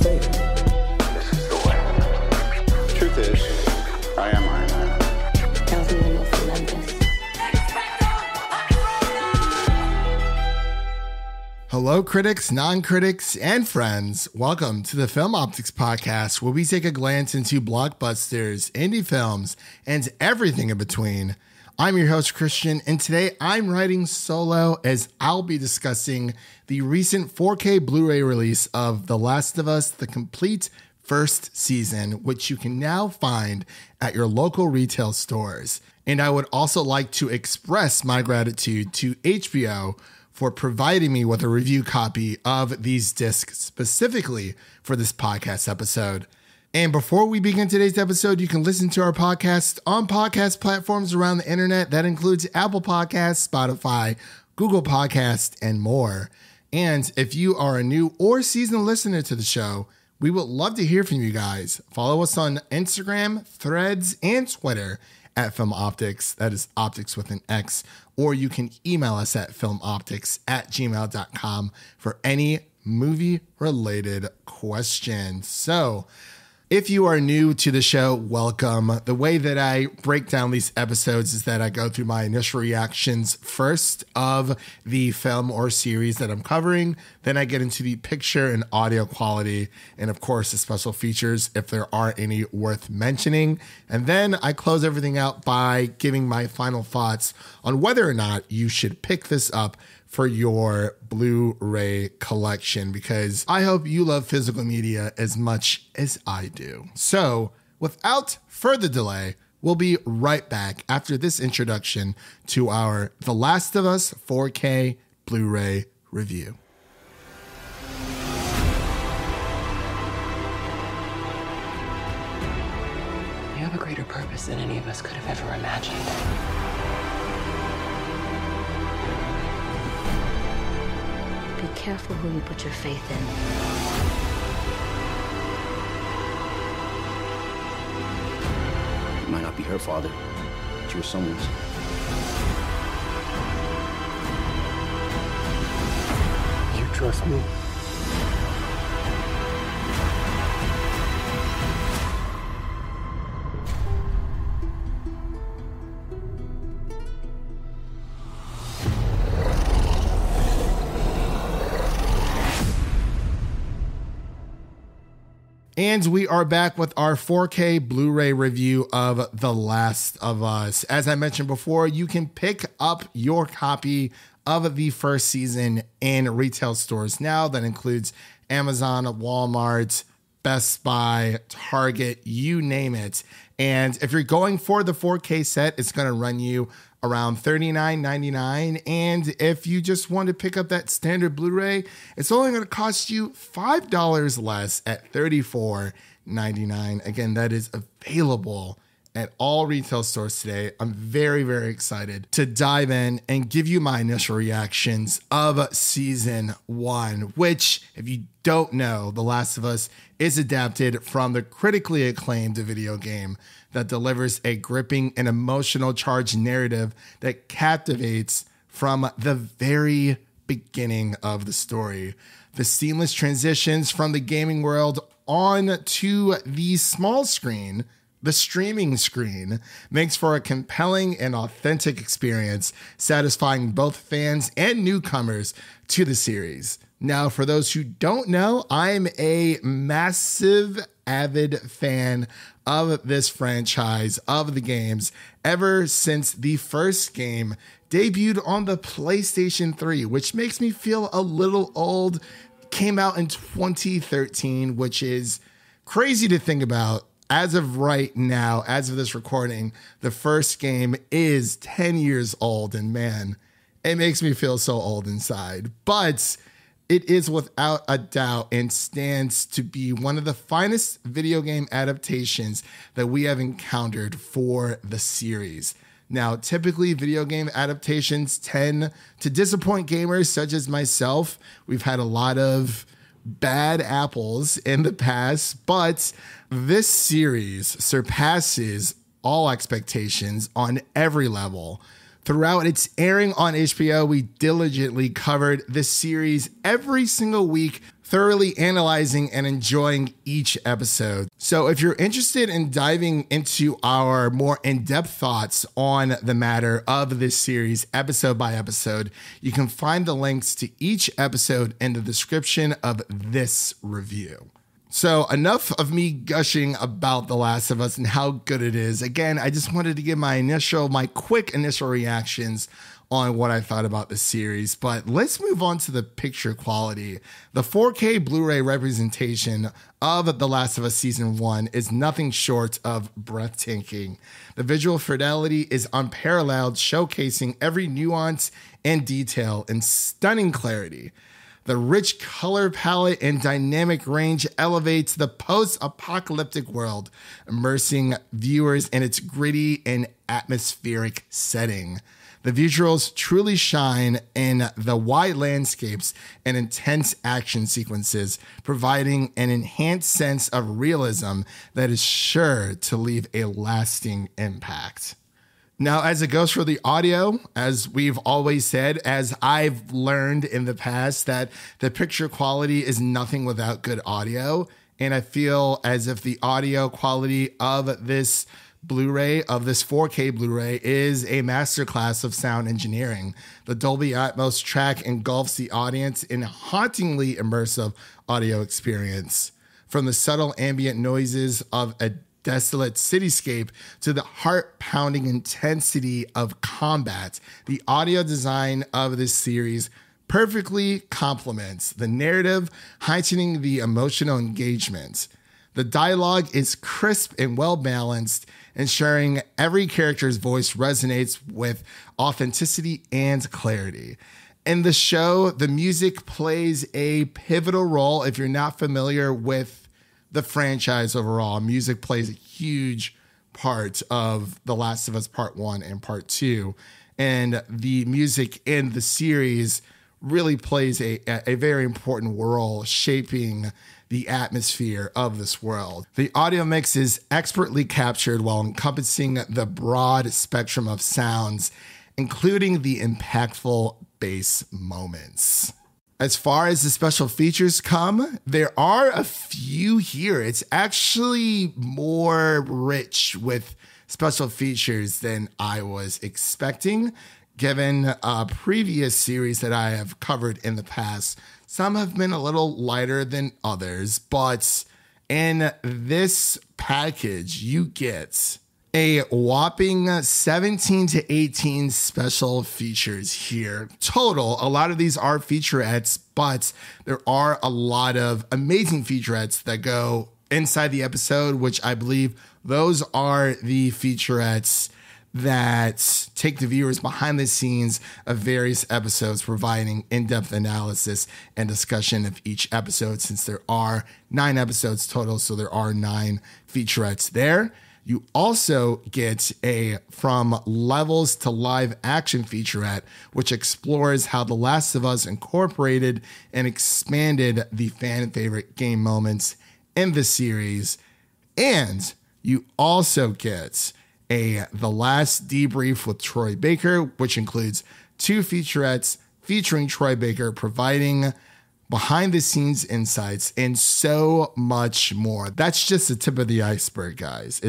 faith. This is the way. Truth is, I am Iron Man. Tells me when you'll cement this. Hello, critics, non-critics, and friends. Welcome to the Film Optix podcast, where we take a glance into blockbusters, indie films, and everything in between. I'm your host, Christian, and today I'm writing solo as I'll be discussing the recent 4K Blu-ray release of The Last of Us, the Complete Frist season, which you can now find at your local retail stores. And I would also like to express my gratitude to HBO for providing me with a review copy of these discs specifically for this podcast episode. And before we begin today's episode, you can listen to our podcast on podcast platforms around the internet. That includes Apple Podcasts, Spotify, Google Podcasts, and more. And if you are a new or seasoned listener to the show, we would love to hear from you guys. Follow us on Instagram, Threads, and Twitter at Film Optix. That is Optix with an X. Or you can email us at filmoptix@gmail.com for any movie-related questions. So, if you are new to the show, welcome. The way that I break down these episodes is that I go through my initial reactions first of the film or series that I'm covering. Then I get into the picture and audio quality, and of course the special features if there are any worth mentioning. And then I close everything out by giving my final thoughts on whether or not you should pick this up for your Blu-ray collection, because I hope you love physical media as much as I do. So without further delay, we'll be right back after this introduction to our The Last of Us 4K Blu-ray review. You have a greater purpose than any of us could have ever imagined. Be careful who you put your faith in. It might not be her father, but you were someone's. You trust me? And we are back with our 4K Blu-ray review of The Last of Us. As I mentioned before, you can pick up your copy of the first season in retail stores now. That includes Amazon, Walmart, Best Buy, Target, you name it. And if you're going for the 4K set, it's going to run you around $39.99. And if you just want to pick up that standard Blu-ray, it's only going to cost you $5 less at $34.99. Again, that is available at all retail stores today. I'm very, very excited to dive in and give you my initial reactions of season 1, which, if you don't know, The Last of Us is adapted from the critically acclaimed video game that delivers a gripping and emotional charged narrative that captivates from the very beginning of the story. The seamless transitions from the gaming world on to the small screen, the streaming screen, makes for a compelling and authentic experience, satisfying both fans and newcomers to the series. Now, for those who don't know, I'm a massive, avid fan of this franchise, of the games, ever since the first game debuted on the PlayStation 3, which makes me feel a little old. Came out in 2013, which is crazy to think about. As of right now, as of this recording, the first game is 10 years old, and man, it makes me feel so old inside. But it is without a doubt and stands to be one of the finest video game adaptations that we have encountered for the series. Now, typically video game adaptations tend to disappoint gamers such as myself. We've had a lot of bad apples in the past, but this series surpasses all expectations on every level. Throughout its airing on HBO, we diligently covered this series every single week thoroughly analyzing and enjoying each episode. So if you're interested in diving into our more in-depth thoughts on the matter of this series, episode by episode, you can find the links to each episode in the description of this review. So enough of me gushing about The Last of Us and how good it is. Again, I just wanted to give my quick initial reactions on what I thought about the series, but let's move on to the picture quality. The 4K Blu-ray representation of The Last of Us Season 1 is nothing short of breathtaking. The visual fidelity is unparalleled, showcasing every nuance and detail in stunning clarity. The rich color palette and dynamic range elevates the post-apocalyptic world, immersing viewers in its gritty and atmospheric setting. The visuals truly shine in the wide landscapes and intense action sequences, providing an enhanced sense of realism that is sure to leave a lasting impact. Now, as it goes for the audio, as we've always said, as I've learned in the past, that the picture quality is nothing without good audio. And I feel as if the audio quality of this Blu-ray, of this 4K Blu-ray, is a masterclass of sound engineering. The Dolby Atmos track engulfs the audience in a hauntingly immersive audio experience. From the subtle ambient noises of a desolate cityscape to the heart-pounding intensity of combat, the audio design of this series perfectly complements the narrative, heightening the emotional engagement. The dialogue is crisp and well-balanced, ensuring every character's voice resonates with authenticity and clarity. In the show, the music plays a pivotal role. If you're not familiar with the franchise overall, music plays a huge part of The Last of Us Part 1 and Part 2. And the music in the series really plays a very important role shaping the atmosphere of this world. The audio mix is expertly captured while encompassing the broad spectrum of sounds, including the impactful bass moments. As far as the special features come, there are a few here. It's actually more rich with special features than I was expecting, given a previous series that I have covered in the past. Some have been a little lighter than others, but in this package, you get a whopping 17 to 18 special features here. Total, a lot of these are featurettes, but there are a lot of amazing featurettes that go inside the episode, which I believe those are the featurettes that take the viewers behind the scenes of various episodes, providing in-depth analysis and discussion of each episode, since there are 9 episodes total, so there are 9 featurettes there. You also get a From Levels to Live Action featurette, which explores how The Last of Us incorporated and expanded the fan favorite game moments in the series. And you also get The Last Debrief with Troy Baker, which includes 2 featurettes featuring Troy Baker, providing behind the scenes insights and so much more. That's just the tip of the iceberg, guys.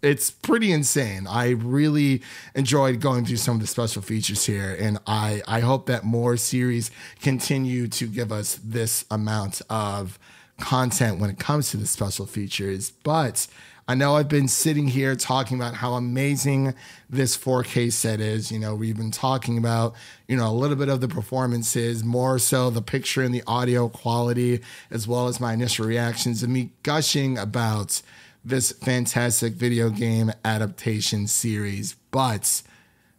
It's pretty insane. I really enjoyed going through some of the special features here, and I hope that more series continue to give us this amount of content when it comes to the special features. But I know I've been sitting here talking about how amazing this 4K set is. You know, we've been talking about, a little bit of the performances, more so the picture and the audio quality, as well as my initial reactions and me gushing about this fantastic video game adaptation series. But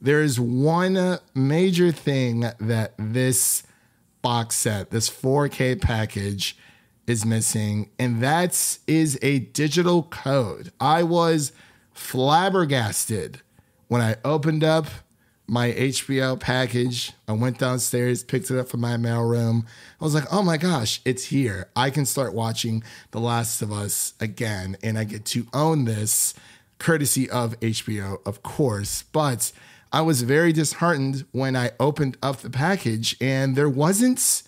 there is one major thing that this box set, this 4K package, is missing, and that is a digital code. I was flabbergasted when I opened up my HBO package. I went downstairs, picked it up from my mailroom. I was like, oh my gosh, it's here. I can start watching The Last of Us again, and I get to own this courtesy of HBO, of course. But I was very disheartened when I opened up the package and there wasn't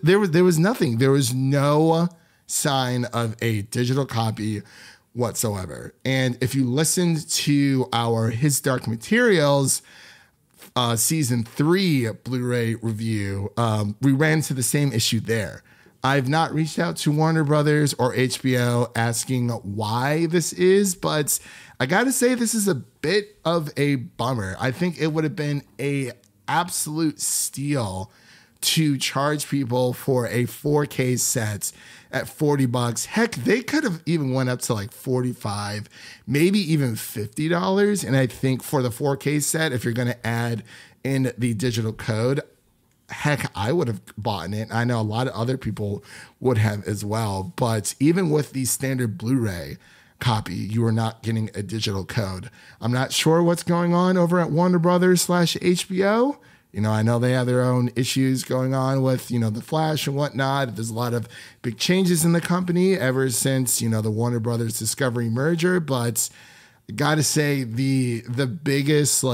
There was nothing. There was no sign of a digital copy whatsoever. And if you listened to our His Dark Materials season 3 Blu-ray review, we ran into the same issue there. I've not reached out to Warner Brothers or HBO asking why this is, but I gotta say this is a bit of a bummer. I think it would have been a absolute steal to charge people for a 4K set at $40. Heck, they could have even went up to like $45, maybe even $50. And I think for the 4K set, if you're going to add in the digital code, heck, I would have bought it. I know a lot of other people would have as well. But even with the standard Blu-ray copy, you are not getting a digital code. I'm not sure what's going on over at Warner Brothers / HBO. I know they have their own issues going on with, the Flash and whatnot. There's a lot of big changes in the company ever since, the Warner Brothers Discovery merger. But I gotta say the biggest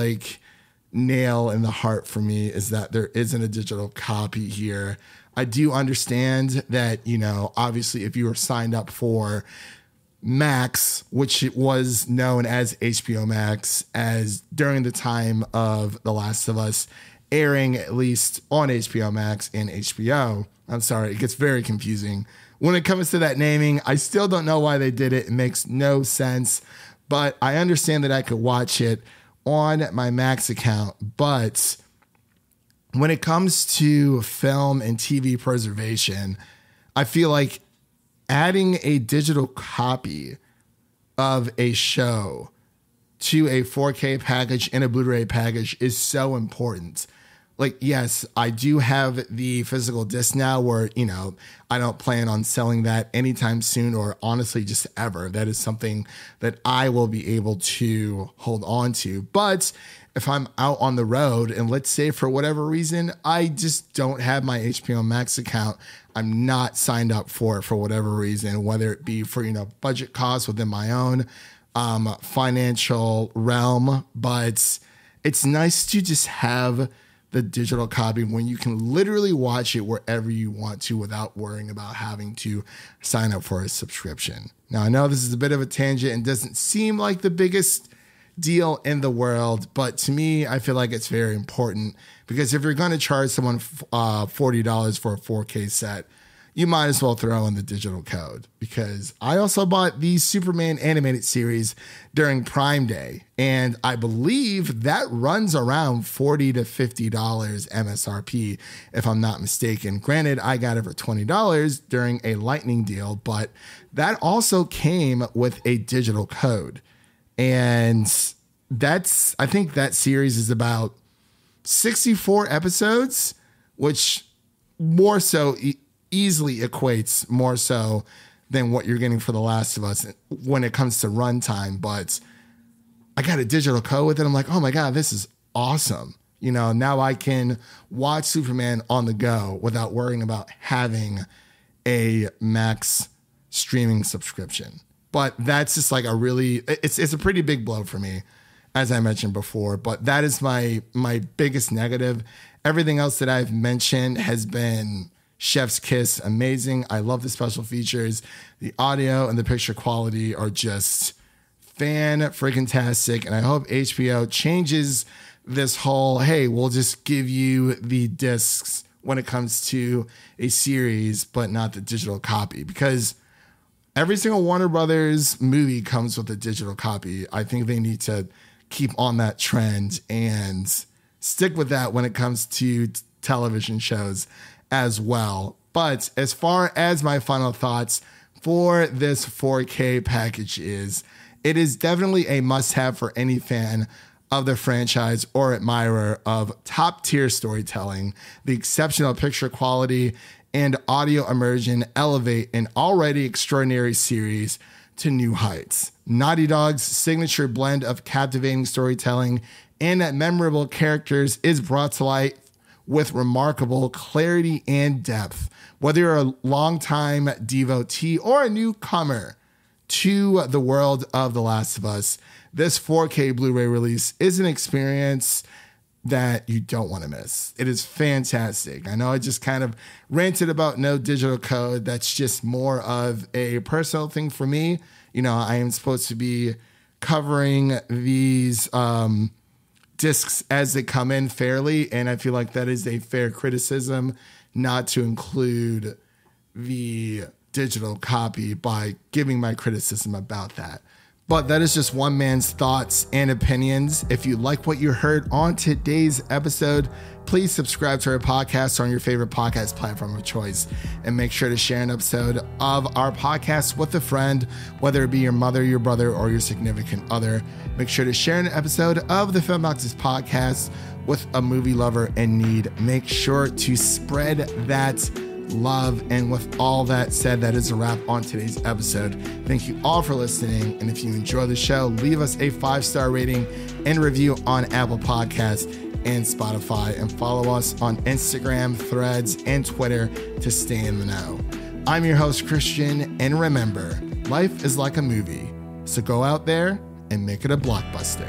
nail in the heart for me is that there isn't a digital copy here. I do understand that, obviously if you were signed up for Max, which it was known as HBO Max, as during the time of The Last of Us airing, at least on HBO Max and HBO. I'm sorry, it gets very confusing. When it comes to that naming, I still don't know why they did it. It makes no sense, but I understand that I could watch it on my Max account. But when it comes to film and TV preservation, I feel like adding a digital copy of a show to a 4K package and a Blu-ray package is so important. Yes, I do have the physical disc now where, I don't plan on selling that anytime soon or honestly just ever. That is something that I will be able to hold on to. But if I'm out on the road and let's say for whatever reason, I just don't have my HBO Max account, I'm not signed up for it for whatever reason, whether it be for, budget costs within my own financial realm. But it's nice to just have the digital copy when you can literally watch it wherever you want to without worrying about having to sign up for a subscription. Now, I know this is a bit of a tangent and doesn't seem like the biggest deal in the world, but to me, I feel like it's very important because if you're going to charge someone $40 for a 4K set, you might as well throw in the digital code, because I also bought the Superman animated series during Prime Day, and I believe that runs around $40 to $50 MSRP, if I'm not mistaken. Granted, I got it for $20 during a lightning deal, but that also came with a digital code. And I think that series is about 64 episodes, which more so easily equates more so than what you're getting for The Last of Us when it comes to runtime. But I got a digital code with it. I'm like, oh my God, this is awesome. Now I can watch Superman on the go without worrying about having a Max streaming subscription. But that's just it's a pretty big blow for me, as I mentioned before. But that is my biggest negative. Everything else that I've mentioned has been chef's kiss, amazing. I love the special features. The audio and the picture quality are just fan-freaking-tastic. And I hope HBO changes this whole, hey, we'll just give you the discs when it comes to a series, but not the digital copy. Because every single Warner Brothers movie comes with a digital copy. I think they need to keep on that trend and stick with that when it comes to television shows as well. But as far as my final thoughts for this 4K package it is definitely a must-have for any fan of the franchise or admirer of top-tier storytelling. The exceptional picture quality and audio immersion elevate an already extraordinary series to new heights. Naughty Dog's signature blend of captivating storytelling and memorable characters is brought to light with remarkable clarity and depth. Whether you're a longtime devotee or a newcomer to the world of The Last of Us, this 4K Blu-ray release is an experience that you don't want to miss. It is fantastic. I know I just kind of ranted about no digital code. That's just more of a personal thing for me. You know, I am supposed to be covering these discs as they come in fairly, and I feel like that is a fair criticism not to include the digital copy by giving my criticism about that. But that is just one man's thoughts and opinions. If you like what you heard on today's episode, please subscribe to our podcast on your favorite podcast platform of choice, and make sure to share an episode of our podcast with a friend, whether it be your mother, your brother, or your significant other. Make sure to share an episode of the Film Boxes podcast with a movie lover in need. Make sure to spread that love. And with all that said, that is a wrap on today's episode. Thank you all for listening. And if you enjoy the show, leave us a 5-star rating and review on Apple Podcasts and Spotify, and follow us on Instagram, Threads, and Twitter to stay in the know. I'm your host, Christian, and remember, life is like a movie, so go out there and make it a blockbuster.